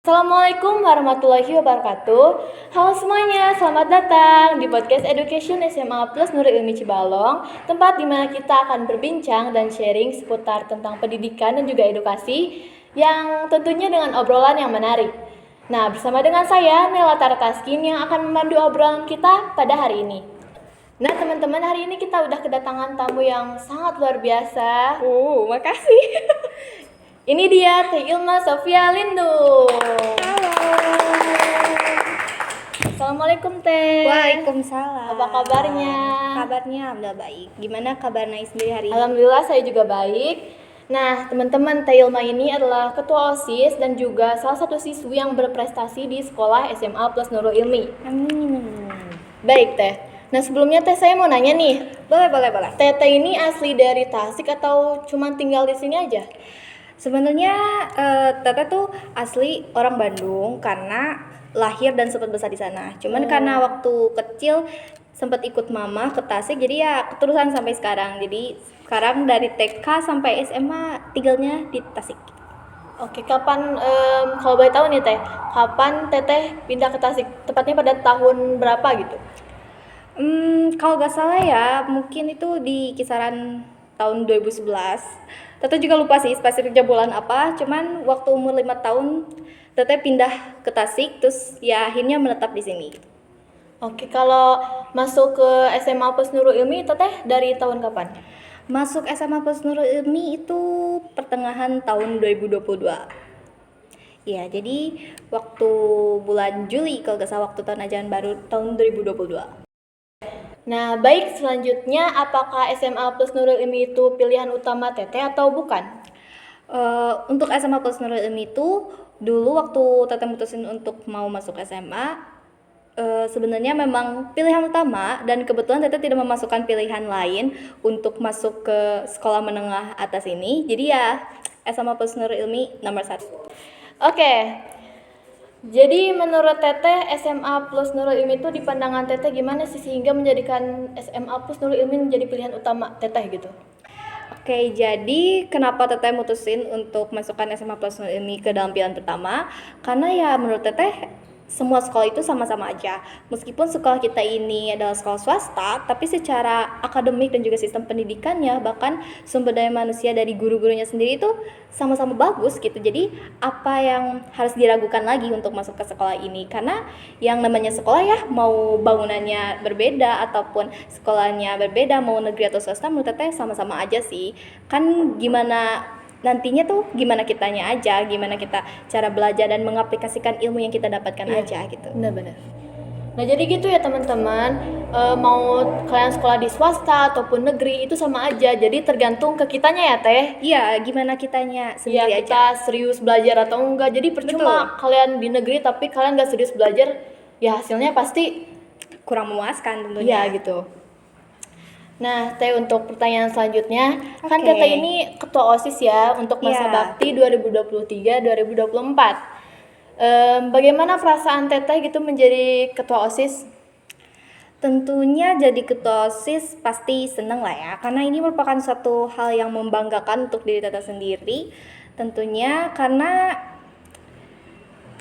Assalamualaikum warahmatullahi wabarakatuh. Halo semuanya, selamat datang di podcast Education SMA Plus Nurul Ilmi Cibalong, tempat di mana kita akan berbincang dan sharing seputar tentang pendidikan dan juga edukasi yang tentunya dengan obrolan yang menarik. Nah, bersama dengan saya Nela Tartaskin yang akan memandu obrolan kita pada hari ini. Nah, teman-teman, hari ini kita udah kedatangan tamu yang sangat luar biasa. Makasih. Ini dia Teh Ilma Sofia Lindu. Assalamualaikum Teh. Waalaikumsalam. Apa kabarnya? Kabarnya udah baik. Gimana kabar Nais sendiri hari ini? Alhamdulillah saya juga baik. Nah, teman-teman, Teh Ilma ini adalah ketua OSIS dan juga salah satu siswi yang berprestasi di sekolah SMA Plus Nurul Ilmi. Amin. Baik Teh. Nah, sebelumnya Teh saya mau nanya nih. Boleh. Teh ini asli dari Tasik atau cuma tinggal di sini aja? Sebenarnya Tete tuh asli orang Bandung karena lahir dan sempat besar di sana. Cuman karena waktu kecil sempat ikut mama ke Tasik, jadi ya keterusan sampai sekarang. Jadi sekarang dari TK sampai SMA tinggalnya di Tasik. Oke, kapan kalau boleh tahu nih Teh, kapan Teteh pindah ke Tasik? Tepatnya pada tahun berapa gitu? Kalau gak salah ya, mungkin itu di kisaran tahun 2011. Tete juga lupa sih spesifiknya bulan apa, cuman waktu umur 5 tahun Tete pindah ke Tasik, terus ya akhirnya menetap di sini. Oke, kalau masuk ke SMA Plus Nurul Ilmi Teteh dari tahun kapan? Masuk SMA Plus Nurul Ilmi itu pertengahan tahun 2022. Ya, jadi waktu bulan Juli kalau gak salah, waktu tahun ajaran baru tahun 2022. Nah, baik, selanjutnya apakah SMA Plus Nurul Ilmi itu pilihan utama Teteh atau bukan? Untuk SMA Plus Nurul Ilmi itu dulu waktu Tete mutusin untuk mau masuk SMA, sebenarnya memang pilihan utama, dan kebetulan Tete tidak memasukkan pilihan lain untuk masuk ke sekolah menengah atas ini. Jadi ya SMA Plus Nurul Ilmi nomor 1. Oke. Jadi menurut Teteh SMA Plus Nurul Ilmi itu di pandangan Teteh gimana sih sehingga menjadikan SMA Plus Nurul Ilmi menjadi pilihan utama Teteh gitu? Oke, jadi kenapa Teteh mutusin untuk masukkan SMA Plus Nurul Ilmi ke dalam pilihan pertama? Karena ya menurut Teteh semua sekolah itu sama-sama aja. Meskipun sekolah kita ini adalah sekolah swasta, tapi secara akademik dan juga sistem pendidikannya, bahkan sumber daya manusia dari guru-gurunya sendiri itu sama-sama bagus gitu. Jadi apa yang harus diragukan lagi untuk masuk ke sekolah ini? Karena yang namanya sekolah ya, mau bangunannya berbeda ataupun sekolahnya berbeda, mau negeri atau swasta, menurut Teteh sama-sama aja sih. Kan gimana nantinya tuh gimana kitanya aja, gimana kita cara belajar dan mengaplikasikan ilmu yang kita dapatkan aja gitu. Benar-benar. Nah, jadi gitu ya teman-teman, mau kalian sekolah di swasta ataupun negeri itu sama aja. Jadi tergantung ke kitanya ya Teh. Iya, gimana kitanya Ya, sendiri aja. kita serius belajar atau enggak. Jadi percuma kalian di negeri tapi kalian gak serius belajar, ya hasilnya pasti Kurang memuaskan tentunya. ya gitu. Nah, Teh, untuk pertanyaan selanjutnya, kan Oke. Teteh ini ketua OSIS ya untuk masa Iya. bakti 2023-2024. Bagaimana perasaan Teteh gitu menjadi ketua OSIS? Tentunya jadi ketua OSIS pasti seneng lah ya, karena ini merupakan suatu hal yang membanggakan untuk diri Tete sendiri. Tentunya karena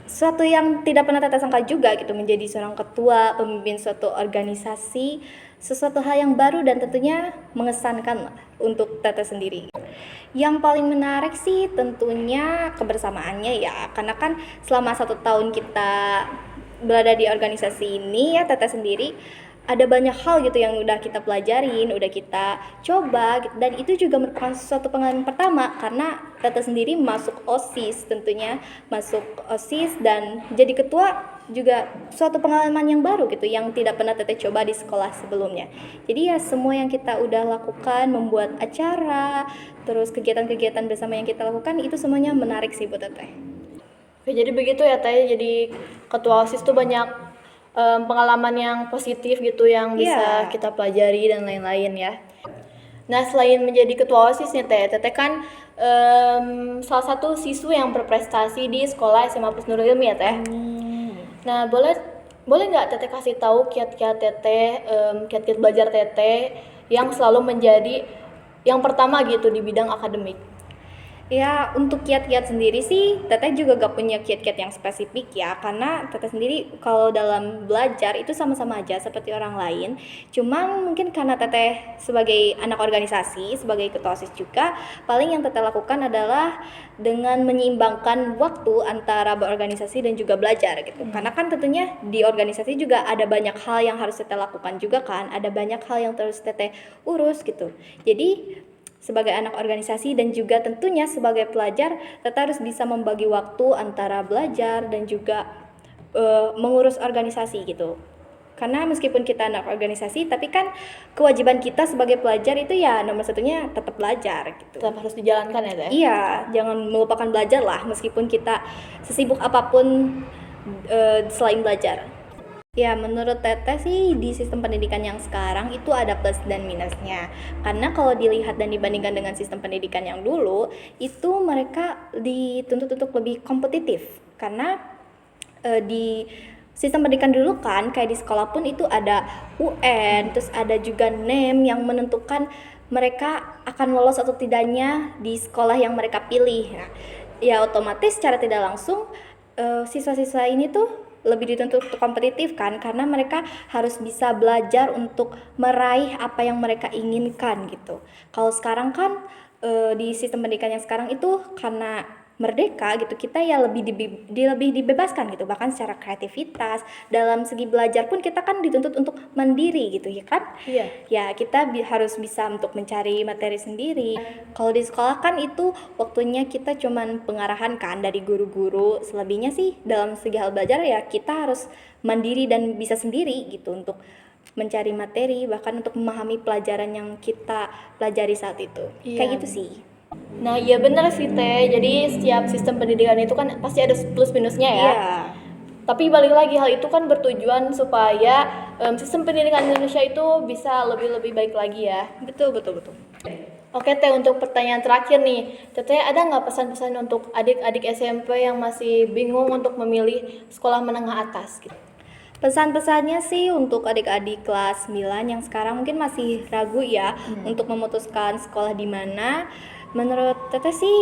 suatu yang tidak pernah Tete sangka juga gitu, menjadi seorang ketua, pemimpin suatu organisasi, sesuatu hal yang baru dan tentunya mengesankan lah untuk Tete sendiri. Yang paling menarik sih tentunya kebersamaannya ya, karena kan selama 1 tahun kita berada di organisasi ini ya, Tete sendiri ada banyak hal gitu yang udah kita pelajarin, udah kita coba gitu. Dan itu juga merupakan suatu pengalaman pertama karena Tete sendiri masuk OSIS, tentunya masuk OSIS dan jadi ketua juga suatu pengalaman yang baru gitu, yang tidak pernah Tete coba di sekolah sebelumnya. Jadi ya semua yang kita udah lakukan, membuat acara, terus kegiatan-kegiatan bersama yang kita lakukan, itu semuanya menarik sih buat Tete. Oke, jadi begitu ya Teh. Jadi ketua OSIS tuh banyak pengalaman yang positif gitu yang bisa Iya. kita pelajari dan lain-lain ya. Nah, selain menjadi ketua OSIS nih Teh, Teteh kan salah satu siswa yang berprestasi di sekolah SMA Plus Nurul Ilmi ya Teh. Nah, boleh nggak Teteh kasih tahu kiat-kiat Teteh, kiat-kiat belajar Teteh yang selalu menjadi yang pertama gitu di bidang akademik? Ya, untuk kiat-kiat sendiri sih, Teteh juga gak punya kiat-kiat yang spesifik ya, karena Teteh sendiri kalau dalam belajar itu sama-sama aja seperti orang lain. Cuman mungkin karena Teteh sebagai anak organisasi, sebagai ketua OSIS juga, paling yang Teteh lakukan adalah dengan menyeimbangkan waktu antara berorganisasi dan juga belajar gitu. Karena kan tentunya di organisasi juga ada banyak hal yang harus Teteh lakukan juga kan, ada banyak hal yang terus Teteh urus gitu. Jadi sebagai anak organisasi dan juga tentunya sebagai pelajar, kita harus bisa membagi waktu antara belajar dan juga mengurus organisasi gitu. Karena meskipun kita anak organisasi, tapi kan kewajiban kita sebagai pelajar itu ya nomor satunya tetap belajar gitu. Tetap harus dijalankan ya Teh? Iya, jangan melupakan belajar lah meskipun kita sesibuk apapun selain belajar. Ya, menurut Teteh sih di sistem pendidikan yang sekarang itu ada plus dan minusnya. Karena kalau dilihat dan dibandingkan dengan sistem pendidikan yang dulu, itu mereka dituntut untuk lebih kompetitif. Karena di sistem pendidikan dulu kan kayak di sekolah pun itu ada UN, terus ada juga NEM yang menentukan mereka akan lolos atau tidaknya di sekolah yang mereka pilih. Nah, ya otomatis secara tidak langsung siswa-siswa ini tuh lebih dituntut untuk kompetitif kan, karena mereka harus bisa belajar untuk meraih apa yang mereka inginkan gitu. Kalau sekarang kan di sistem pendidikan yang sekarang itu karena merdeka gitu, kita ya lebih dibebaskan gitu, bahkan secara kreativitas dalam segi belajar pun kita kan dituntut untuk mandiri gitu ya kan. Iya. Ya kita harus bisa untuk mencari materi sendiri. Kalau di sekolah kan itu waktunya kita cuman pengarahan kan dari guru-guru, selebihnya sih dalam segi hal belajar ya kita harus mandiri dan bisa sendiri gitu untuk mencari materi, bahkan untuk memahami pelajaran yang kita pelajari saat itu. Iya. Kayak gitu sih. Nah, iya bener sih Teh. Jadi setiap sistem pendidikan itu kan pasti ada plus minusnya ya. Iya. Tapi balik lagi, hal itu kan bertujuan supaya sistem pendidikan Indonesia itu bisa lebih baik lagi ya. Betul. Oke Teh, untuk pertanyaan terakhir nih, Teteh ada nggak pesan-pesan untuk adik-adik SMP yang masih bingung untuk memilih sekolah menengah atas gitu? Pesan-pesannya sih untuk adik-adik kelas 9 yang sekarang mungkin masih ragu ya untuk memutuskan sekolah di mana. Menurut Teteh sih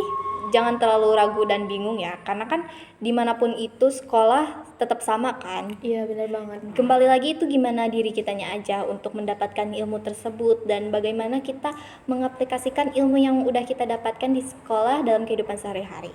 jangan terlalu ragu dan bingung ya, karena kan dimanapun itu sekolah tetap sama kan. Iya benar banget. Kembali lagi itu gimana diri kitanya aja untuk mendapatkan ilmu tersebut dan bagaimana kita mengaplikasikan ilmu yang udah kita dapatkan di sekolah dalam kehidupan sehari-hari.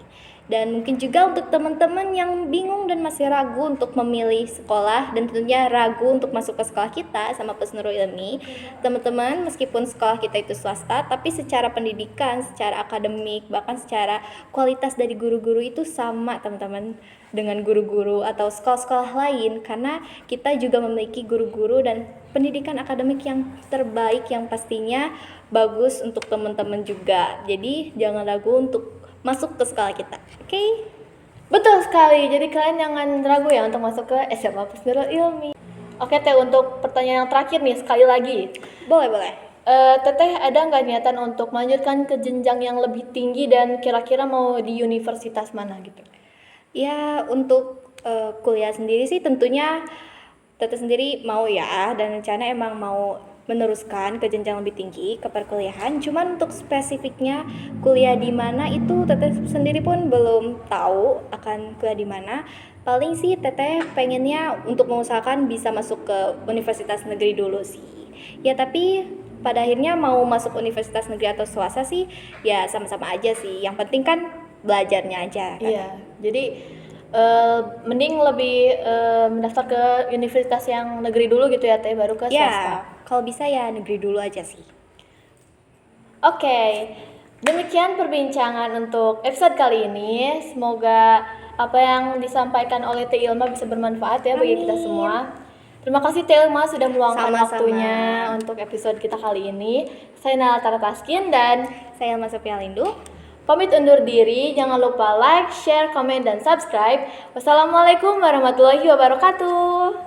Dan mungkin juga untuk teman-teman yang bingung dan masih ragu untuk memilih sekolah dan tentunya ragu untuk masuk ke sekolah kita sama Plus Nurul Ilmi, teman-teman meskipun sekolah kita itu swasta, tapi secara pendidikan, secara akademik, bahkan secara kualitas dari guru-guru itu sama teman-teman dengan guru-guru atau sekolah-sekolah lain, karena kita juga memiliki guru-guru dan pendidikan akademik yang terbaik yang pastinya bagus untuk teman-teman juga. Jadi jangan ragu untuk masuk ke sekolah kita. Oke? Betul sekali. Jadi kalian jangan ragu ya untuk masuk ke SMA Plus Nurul Ilmi. Oke Teh, untuk pertanyaan yang terakhir nih sekali lagi. Boleh. Teteh ada nggak niatan untuk melanjutkan ke jenjang yang lebih tinggi dan kira-kira mau di universitas mana gitu? Ya, untuk kuliah sendiri sih tentunya Teteh sendiri mau ya, dan rencana emang mau meneruskan ke jenjang lebih tinggi ke perkuliahan. Cuman untuk spesifiknya kuliah di mana itu Teteh sendiri pun belum tahu akan kuliah di mana. Paling sih Teteh pengennya untuk mengusahakan bisa masuk ke universitas negeri dulu sih. Ya tapi pada akhirnya mau masuk universitas negeri atau swasta sih ya sama-sama aja sih. Yang penting kan belajarnya aja kan. Iya. Jadi mending lebih mendaftar ke universitas yang negeri dulu gitu ya Teh, baru ke swasta. Ya, kalau bisa ya negeri dulu aja sih. Oke, demikian perbincangan untuk episode kali ini. Semoga apa yang disampaikan oleh Teh Ilma bisa bermanfaat ya bagi kita semua. Terima kasih Teh Ilma sudah meluangkan Sama-sama. waktunya untuk episode kita kali ini. Saya Nala Tarataskin dan Saya Mas Sophia Lindu. pamit undur diri. Jangan lupa like, share, komen, dan subscribe. Wassalamualaikum warahmatullahi wabarakatuh.